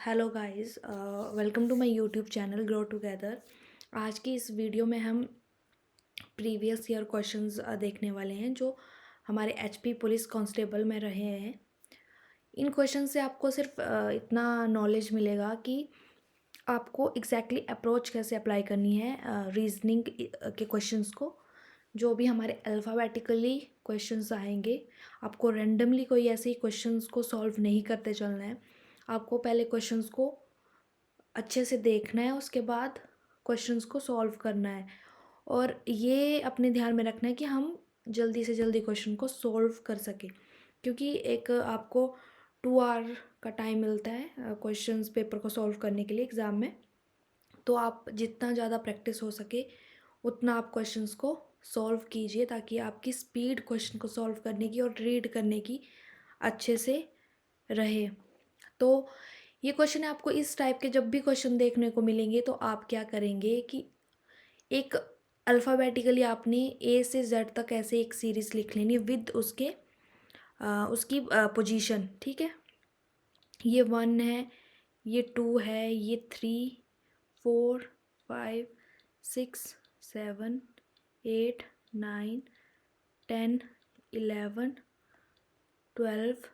Hello guys, welcome to my YouTube channel grow together. आज की इस वीडियो में हम प्रीवियस ईयर क्वेश्चंस देखने वाले हैं जो हमारे एचपी पुलिस कांस्टेबल में रहे हैं। इन क्वेश्चन से आपको सिर्फ इतना नॉलेज मिलेगा कि आपको एग्जैक्टली अप्रोच कैसे अप्लाई करनी है रीजनिंग के क्वेश्चंस को। जो भी हमारे अल्फ़ाबेटिकली क्वेश्चंस आएंगे, आपको रेंडमली कोई ऐसे ही क्वेश्चंस को सॉल्व नहीं करते चलना है। आपको पहले क्वेश्चंस को अच्छे से देखना है, उसके बाद क्वेश्चंस को सॉल्व करना है। और ये अपने ध्यान में रखना है कि हम जल्दी से जल्दी क्वेश्चन को सॉल्व कर सकें, क्योंकि एक आपको 2 आवर का टाइम मिलता है क्वेश्चंस पेपर को सॉल्व करने के लिए एग्ज़ाम में। तो आप जितना ज़्यादा प्रैक्टिस हो सके उतना आप क्वेश्चंस को सॉल्व कीजिए, ताकि आपकी स्पीड क्वेश्चन को सॉल्व करने की और रीड करने की अच्छे से रहे। तो ये क्वेश्चन है, आपको इस टाइप के जब भी क्वेश्चन देखने को मिलेंगे तो आप क्या करेंगे कि एक अल्फ़ाबेटिकली आपने ए से जेड तक ऐसे एक सीरीज़ लिख लेनी विद उसकी पोजीशन। ठीक है, ये 1 है, ये 2 है, ये 3, 4, 5, 6, 7, 8, 9, 10, 11, 12,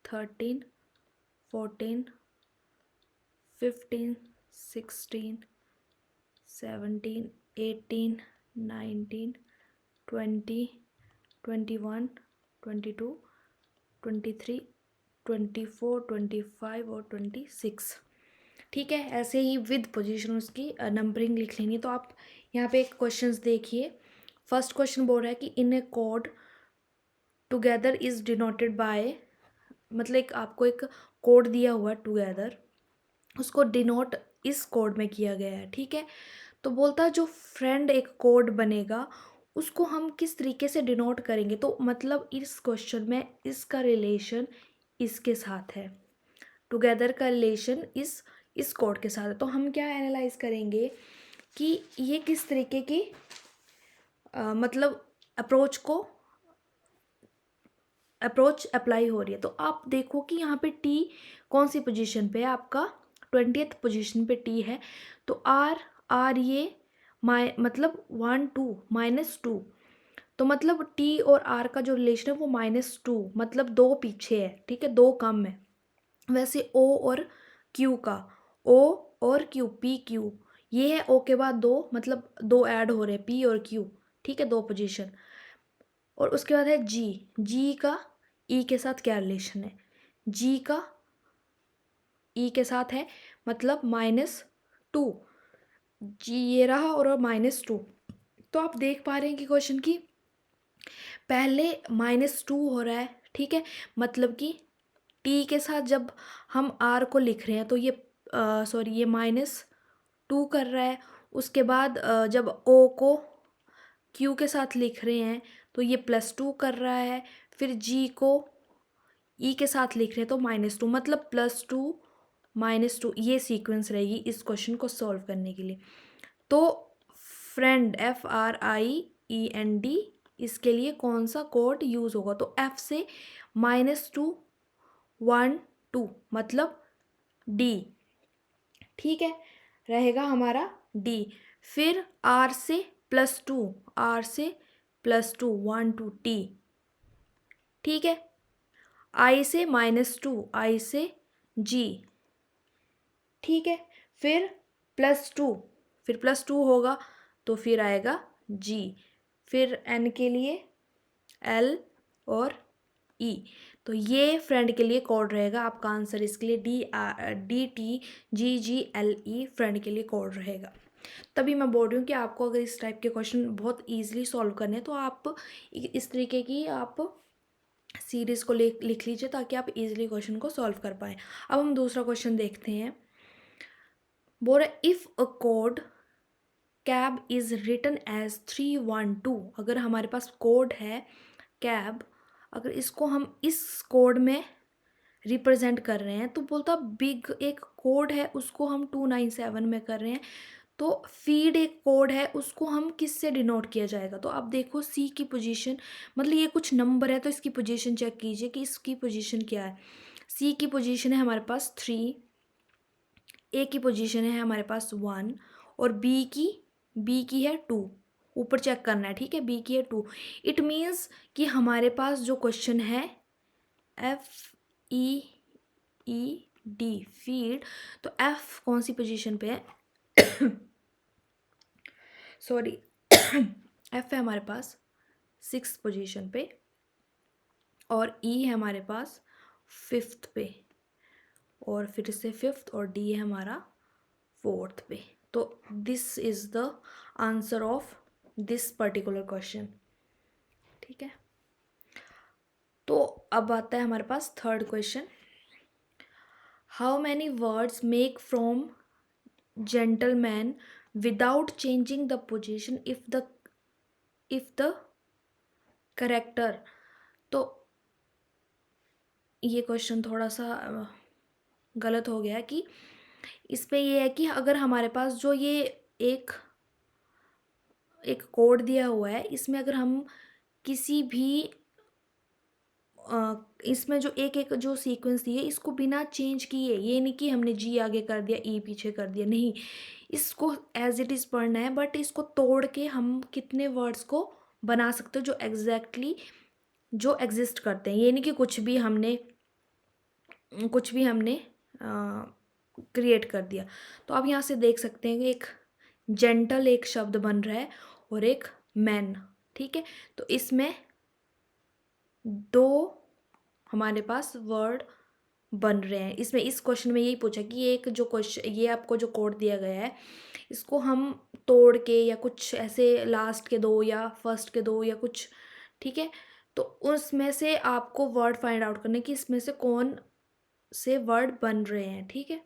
13, 14, 15, 16, 17, 18, 19, 20, 21, 22, 23, 24, 25 और 26। ठीक है, ऐसे ही विद पोजीशन उसकी नंबरिंग लिख लेनी है। तो आप यहाँ पे एक क्वेश्चंस देखिए। फर्स्ट क्वेश्चन बोल रहा है कि in a code together is denoted by, मतलब एक आपको एक कोड दिया हुआ है टुगेदर, उसको डिनोट इस कोड में किया गया है। ठीक है, तो बोलता है जो फ्रेंड एक कोड बनेगा उसको हम किस तरीके से डिनोट करेंगे। तो मतलब इस क्वेश्चन में इसका रिलेशन इसके साथ है, टुगेदर का रिलेशन इस कोड के साथ है। तो हम क्या एनालाइज करेंगे कि ये किस तरीके की मतलब अप्रोच अप्लाई हो रही है। तो आप देखो कि यहाँ पे टी कौन सी पोजीशन पे है, आपका 20th पोजीशन पे टी है। तो आर ये मतलब 1 2 -2, तो मतलब टी और आर का जो रिलेशन है वो -2, मतलब 2 पीछे है। ठीक है, 2 कम है। वैसे ओ और क्यू का, ओ और क्यू, पी क्यू, ये है ओ के बाद 2, मतलब 2 ऐड हो रहे हैं, पी और क्यू। ठीक है, 2 पोजीशन। और उसके बाद है जी, जी का ई के साथ क्या रिलेशन है, जी का ई के साथ है, मतलब -2, जी ये रहा और -2। तो आप देख पा रहे हैं कि क्वेश्चन की पहले -2 हो रहा है। ठीक है, मतलब कि टी के साथ जब हम आर को लिख रहे हैं तो ये सॉरी ये -2 कर रहा है। उसके बाद जब ओ को क्यू के साथ लिख रहे हैं तो ये +2 कर रहा है। फिर जी को ई के साथ लिख रहे हैं तो -2, मतलब +2 -2, ये सीक्वेंस रहेगी इस क्वेश्चन को सॉल्व करने के लिए। तो फ्रेंड FRIEND, इसके लिए कौन सा कोड यूज़ होगा, तो F से -2 1 2, मतलब D। ठीक है, रहेगा हमारा D। फिर R से +2, R से +2 1 2 T। ठीक है, I से -2, I से G। ठीक है, फिर +2, फिर +2 होगा तो फिर आएगा G। फिर N के लिए L और E। तो ये फ्रेंड के लिए कोड रहेगा। आपका आंसर इसके लिए DTGGLE फ्रेंड के लिए कोड रहेगा। तभी मैं बोल रही हूँ कि आपको अगर इस टाइप के क्वेश्चन बहुत ईजिली सॉल्व करने हैं तो आप इस तरीके की आप सीरीज़ को लिख लीजिए, ताकि आप इजीली क्वेश्चन को सॉल्व कर पाएँ। अब हम दूसरा क्वेश्चन देखते हैं। बोल रहा if a code cab is written as 312, अगर हमारे पास कोड है कैब, अगर इसको हम इस कोड में रिप्रेजेंट कर रहे हैं, तो बोलता बिग एक कोड है उसको हम 297 में कर रहे हैं, तो फीड एक कोड है उसको हम किस से डिनोट किया जाएगा। तो आप देखो सी की पोजीशन, मतलब ये कुछ नंबर है तो इसकी पोजीशन चेक कीजिए कि इसकी पोजीशन क्या है। सी की पोजीशन है हमारे पास 3, ए की पोजीशन है हमारे पास 1 और बी की है 2, ऊपर चेक करना है, ठीक है, बी की है 2। इट मीन्स कि हमारे पास जो क्वेश्चन है FEED फीड, तो एफ कौन सी पोजीशन पे है सॉरी एफ है हमारे पास 6th पोजीशन पे और ई है हमारे पास 5th पे और फिर से 5th और डी है हमारा 4th पे। तो this is the answer of this particular question, ठीक है। तो अब आता है हमारे पास 3rd question, how many words make from gentleman without changing the position if the character. तो ये क्वेश्चन थोड़ा सा गलत हो गया कि इस पे ये है कि अगर हमारे पास जो ये एक कोड दिया हुआ है, इसमें अगर हम किसी भी इसमें जो एक जो सीक्वेंस दिए इसको बिना चेंज किए, ये नहीं कि हमने जी आगे कर दिया ई पीछे कर दिया, नहीं, इसको एज इट इज़ पढ़ना है, बट इसको तोड़ के हम कितने वर्ड्स को बना सकते हो जो एग्जैक्टली जो एग्जिस्ट करते हैं, ये नहीं कि कुछ भी हमने क्रिएट कर दिया। तो आप यहाँ से देख सकते हैं कि एक जेंटल एक शब्द बन रहा है और एक मैन, ठीक है। तो इसमें 2 हमारे पास वर्ड बन रहे हैं। इसमें इस क्वेश्चन में यही पूछा कि एक जो क्वेश्चन ये आपको जो कोड दिया गया है इसको हम तोड़ के या कुछ ऐसे लास्ट के 2 या फर्स्ट के 2 या कुछ, ठीक है, तो उसमें से आपको वर्ड फाइंड आउट करने कि इसमें से कौन से वर्ड बन रहे हैं, ठीक है।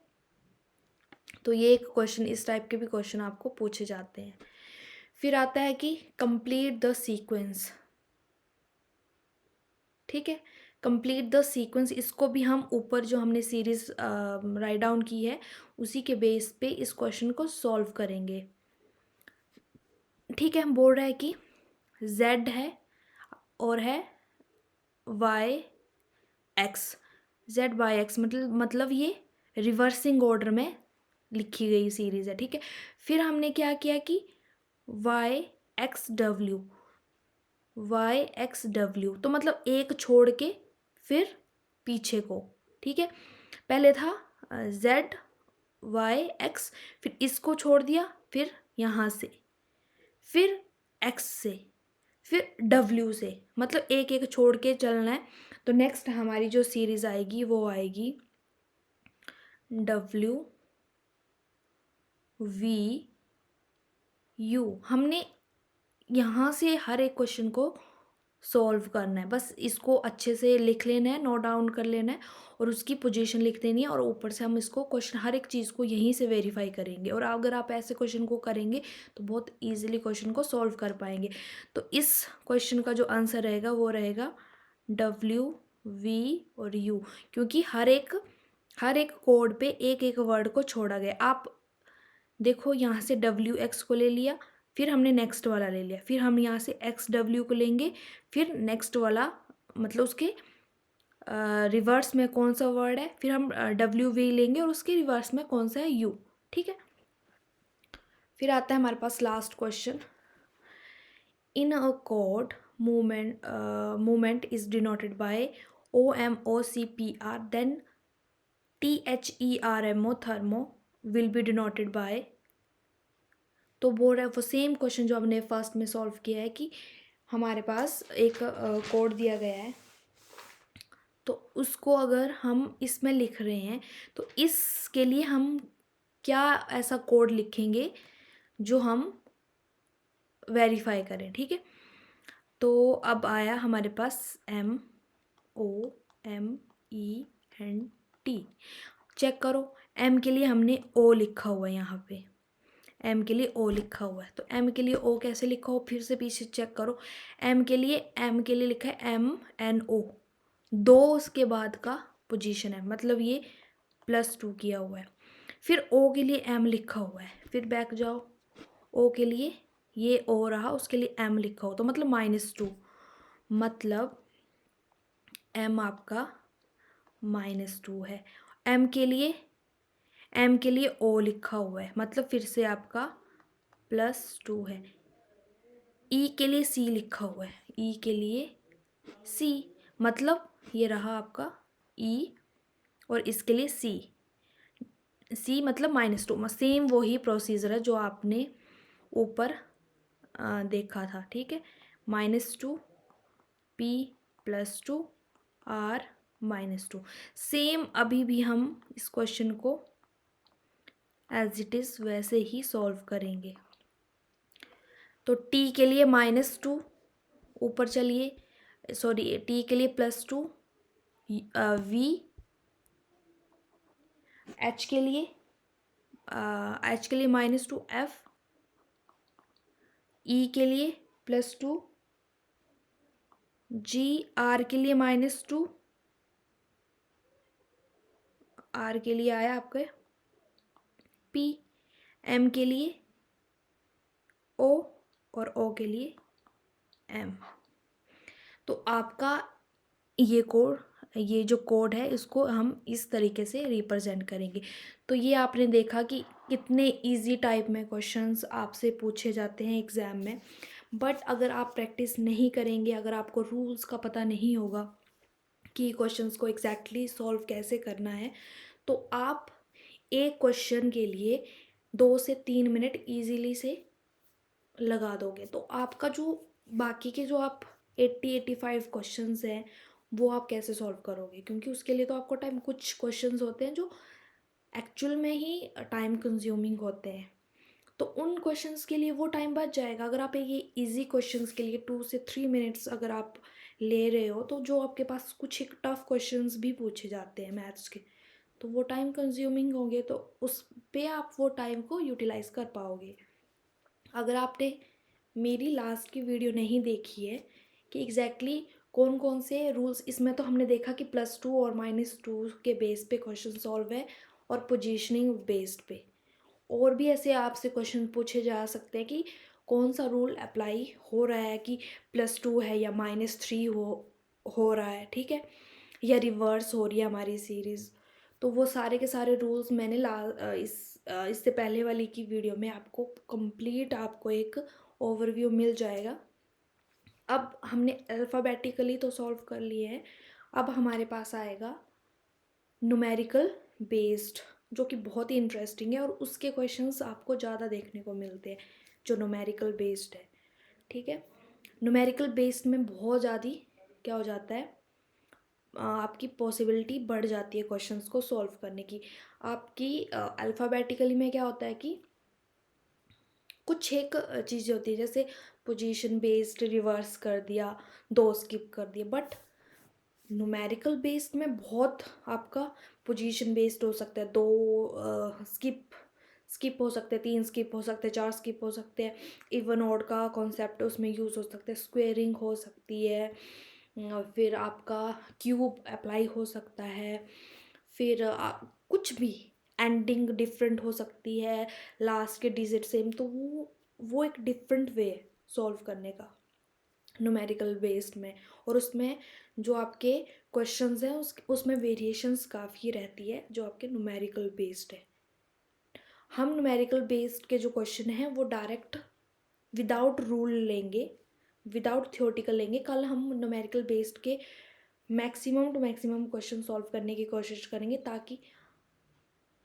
तो ये एक क्वेश्चन, इस टाइप के भी क्वेश्चन आपको पूछे जाते हैं। फिर आता है कि कंप्लीट द सीक्वेंस, ठीक है, कंप्लीट द सीक्वेंस, इसको भी हम ऊपर जो हमने सीरीज राइट डाउन की है उसी के बेस पे इस क्वेश्चन को सॉल्व करेंगे, ठीक है। हम बोल रहे हैं कि z है और है yx, z/x मतलब ये रिवर्सिंग ऑर्डर में लिखी गई सीरीज है, ठीक है। फिर हमने क्या किया कि yxw, तो मतलब एक छोड़ के फिर पीछे को, ठीक है। पहले था z/x, फिर इसको छोड़ दिया, फिर यहाँ से, फिर x से, फिर w से, मतलब एक एक छोड़ के चलना है। तो नेक्स्ट हमारी जो सीरीज आएगी वो आएगी w v u। हमने यहाँ से हर एक क्वेश्चन को सॉल्व करना है, बस इसको अच्छे से लिख लेना है, नोट डाउन कर लेना है और उसकी पोजीशन लिख देनी है और ऊपर से हम इसको क्वेश्चन हर एक चीज़ को यहीं से वेरीफाई करेंगे। और अगर आप ऐसे क्वेश्चन को करेंगे तो बहुत इजीली क्वेश्चन को सॉल्व कर पाएंगे। तो इस क्वेश्चन का जो आंसर रहेगा वो रहेगा W V और U, क्योंकि हर एक कोड पे एक एक वर्ड को छोड़ा गया। आप देखो यहाँ से WX को ले लिया, फिर हमने नेक्स्ट वाला ले लिया, फिर हम यहाँ से XW को लेंगे, फिर नेक्स्ट वाला मतलब उसके रिवर्स में कौन सा वर्ड है, फिर हम WV लेंगे और उसके रिवर्स में कौन सा है U, ठीक है। फिर आता है हमारे पास last question, in a code movement is denoted by OMOCPR, then THERMO thermo will be denoted by. तो बोल रहा है वो सेम क्वेश्चन जो हमने फर्स्ट में सॉल्व किया है कि हमारे पास एक कोड दिया गया है, तो उसको अगर हम इसमें लिख रहे हैं तो इसके लिए हम क्या ऐसा कोड लिखेंगे जो हम वेरीफाई करें, ठीक है। तो अब आया हमारे पास MOMENT, चेक करो, M के लिए हमने O लिखा हुआ है, यहाँ पे M के लिए O लिखा हुआ है। तो M के लिए O कैसे लिखा हो, फिर से पीछे चेक करो, M के लिए लिखा है MNO, 2 उसके बाद का पोजीशन है, मतलब ये +2 किया हुआ है। फिर O के लिए M लिखा हुआ है, फिर बैक जाओ, O के लिए ये O रहा, उसके लिए M लिखा हो, तो मतलब -2, मतलब M आपका -2 है। M के लिए एम के लिए ओ लिखा हुआ है, मतलब फिर से आपका +2 है। ई के लिए सी लिखा हुआ है, ई के लिए सी, मतलब ये रहा आपका ई और इसके लिए सी, सी मतलब -2। सेम वही प्रोसीजर है जो आपने ऊपर देखा था, ठीक है। -2 P +2 R -2, सेम अभी भी हम इस क्वेश्चन को एज इट इज़ वैसे ही सॉल्व करेंगे। तो T के लिए -2 ऊपर चलिए, सॉरी T के लिए +2, V H के लिए -2 F, E के लिए +2, G R के लिए -2, R के लिए आया आपके P, M के लिए O और O के लिए M। तो आपका ये जो कोड है इसको हम इस तरीके से रिप्रेजेंट करेंगे। तो ये आपने देखा कि कितने इजी टाइप में क्वेश्चंस आपसे पूछे जाते हैं एग्ज़ाम में। बट अगर आप प्रैक्टिस नहीं करेंगे, अगर आपको रूल्स का पता नहीं होगा कि क्वेश्चंस को एग्जैक्टली सॉल्व कैसे करना है, तो आप एक क्वेश्चन के लिए 2 से 3 मिनट ईजीली से लगा दोगे। तो आपका जो बाकी के जो आप 85 क्वेश्चंस हैं वो आप कैसे सॉल्व करोगे, क्योंकि उसके लिए तो आपको टाइम, कुछ क्वेश्चंस होते हैं जो एक्चुअल में ही टाइम कंज्यूमिंग होते हैं, तो उन क्वेश्चंस के लिए वो टाइम बच जाएगा। अगर आप ये इजी क्वेश्चंस के लिए 2 से 3 मिनट्स अगर आप ले रहे हो, तो जो आपके पास कुछ एक टफ क्वेश्चंस भी पूछे जाते हैं मैथ्स के, तो वो टाइम कंज्यूमिंग होंगे, तो उस पे आप वो टाइम को यूटिलाइज कर पाओगे। अगर आपने मेरी लास्ट की वीडियो नहीं देखी है कि एग्जैक्टली कौन कौन से रूल्स, इसमें तो हमने देखा कि +2 और -2 के बेस पे क्वेश्चन सॉल्व है और पोजीशनिंग बेस्ड पे। और भी ऐसे आपसे क्वेश्चन पूछे जा सकते हैं कि कौन सा रूल अप्लाई हो रहा है, कि +2 है या -3 हो रहा है, ठीक है, या रिवर्स हो रही है हमारी सीरीज़। तो वो सारे के सारे रूल्स मैंने इससे पहले वाली की वीडियो में आपको कंप्लीट आपको एक ओवरव्यू मिल जाएगा। अब हमने अल्फ़ाबेटिकली तो सॉल्व कर लिए हैं, अब हमारे पास आएगा न्यूमेरिकल बेस्ड, जो कि बहुत ही इंटरेस्टिंग है और उसके क्वेश्चंस आपको ज़्यादा देखने को मिलते हैं जो न्यूमेरिकल बेस्ड है, ठीक है। न्यूमेरिकल बेस्ड में बहुत ज़्यादा क्या हो जाता है, आपकी पॉसिबिलिटी बढ़ जाती है क्वेश्चंस को सॉल्व करने की। आपकी अल्फ़ाबेटिकली में क्या होता है कि कुछ एक चीज़ें होती है, जैसे पोजीशन बेस्ड रिवर्स कर दिया, 2 स्किप कर दिए, बट न्यूमेरिकल बेस्ड में बहुत आपका पोजीशन बेस्ड हो सकता है, 2 स्किप हो सकते हैं, 3 स्किप हो सकते हैं, 4 स्किप हो सकते हैं, इवन ऑड का कॉन्सेप्ट उसमें यूज़ हो सकता है, स्क्वेयरिंग हो सकती है, फिर आपका क्यूब अप्लाई हो सकता है, फिर कुछ भी एंडिंग डिफरेंट हो सकती है, लास्ट के डिजिट सेम, तो वो एक डिफरेंट वे है सॉल्व करने का न्यूमेरिकल बेस्ड में। और उसमें जो आपके क्वेश्चंस हैं उसमें वेरिएशंस काफ़ी रहती है जो आपके न्यूमेरिकल बेस्ड है। हम न्यूमेरिकल बेस्ड के जो क्वेश्चन हैं वो डायरेक्ट विदाउट रूल लेंगे, विदाउट थियोटिकल लेंगे। कल हम न्यूमेरिकल बेस्ड के maximum to maximum question solve करने की कोशिश करेंगे, ताकि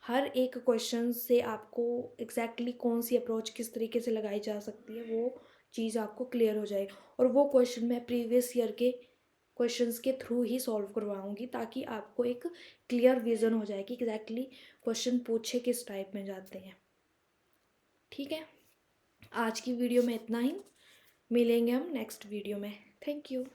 हर एक क्वेश्चन से आपको एग्जैक्टली कौन सी अप्रोच किस तरीके से लगाई जा सकती है वो चीज़ आपको क्लियर हो जाए। और वो क्वेश्चन मैं प्रीवियस ईयर के क्वेश्चंस के थ्रू ही सॉल्व करवाऊंगी, ताकि आपको एक क्लियर विज़न हो जाए कि एग्जैक्टली क्वेश्चन पूछे किस टाइप में जाते हैं, ठीक है। आज की वीडियो में इतना ही, मिलेंगे हम नेक्स्ट वीडियो में। Thank you.